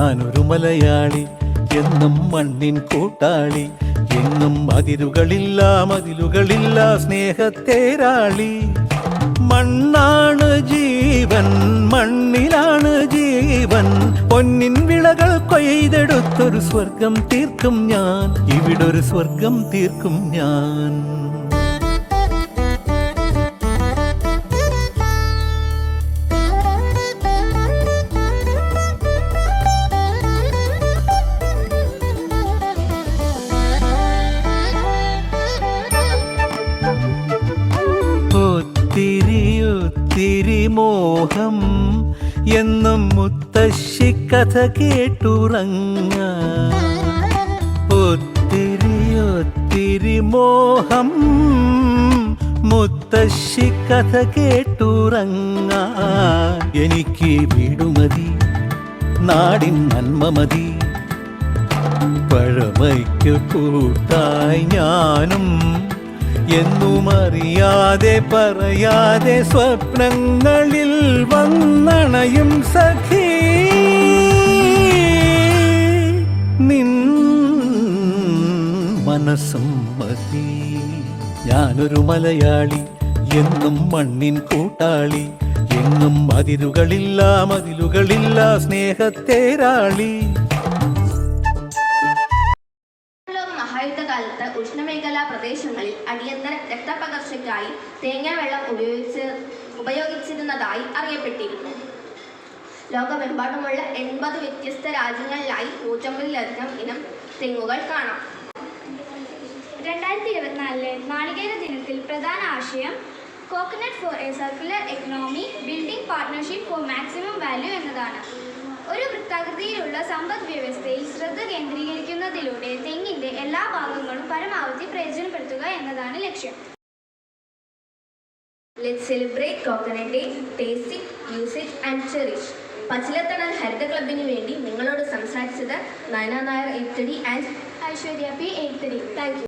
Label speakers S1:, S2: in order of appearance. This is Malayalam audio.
S1: ഞാനൊരു മലയാളി, എന്നും മണ്ണിൻ കൂട്ടാളി, എങ്ങും മതിലുകളില്ല സ്നേഹത്തേരാളി. മണ്ണാണ് ജീവൻ, മണ്ണിലാണ് ജീവൻ, പൊന്നിൻ വിളകൾ കൊയ്തെടുത്തൊരു സ്വർഗം തീർക്കും ഞാൻ, ഇവിടൊരു സ്വർഗം തീർക്കും ഞാൻ. ഒത്തിരി മോഹം എന്നും മുത്തശ്ശി കഥ കേട്ടുറങ്ങ. ഒത്തിരി മോഹം മുത്തശ്ശി കഥ കേട്ടുറങ്ങ. എനിക്ക് വീടുമതി, നാടിൻ നന്മ മതി, പഴമയ്ക്ക് കൂട്ടായി ഞാനും എന്നും അറിയാതെ പറയാതെ സ്വപ്നങ്ങളിൽ വന്നണയും സഖി. നിൻ മനസ്സും മതി. ഞാനൊരു മലയാളി, എന്നും മണ്ണിൻ കൂട്ടാളി, എങ്ങും മതിലുകളില്ല സ്നേഹത്തേരാളി.
S2: മഹായുദ്ധകാലത്ത് ഉഷ്ണമേഖലാ പ്രദേശങ്ങളിൽ അടിയന്തര രക്തപകർച്ചയ്ക്കായി തേങ്ങാവെള്ളം ഉപയോഗിച്ചിരുന്നതായി അറിയപ്പെട്ടിരുന്നു. ലോകമെമ്പാടുമുള്ള 80 വ്യത്യസ്ത രാജ്യങ്ങളിലായി 150-ലധികം ഇനം തെങ്ങുകൾ കാണാം.
S3: 2024 നാളികേര ദിനത്തിൽ പ്രധാന ആശയം coconut for a circular economy, building partnership for maximum value എന്നതാണ്. ഒരു വൃത്താകൃതിയിലുള്ള സമ്പദ് വ്യവസ്ഥയിൽ ശ്രദ്ധ കേന്ദ്രീകരിക്കുന്നതിലൂടെ തെങ്ങിന്റെ എല്ലാ ഭാഗങ്ങളും പരമാവധി പ്രയോജനപ്പെടുത്തുക എന്നതാണ് ലക്ഷ്യം.
S2: Let's celebrate coconut day, taste it, use it and cherish. പച്ചിലത്തണൽ ഹരിത ക്ലബിന് വേണ്ടി നിങ്ങളോട് സംസാരിച്ചത് Nayana Nair 8th D and
S3: Aishwarya P 8th D.
S2: Thank you.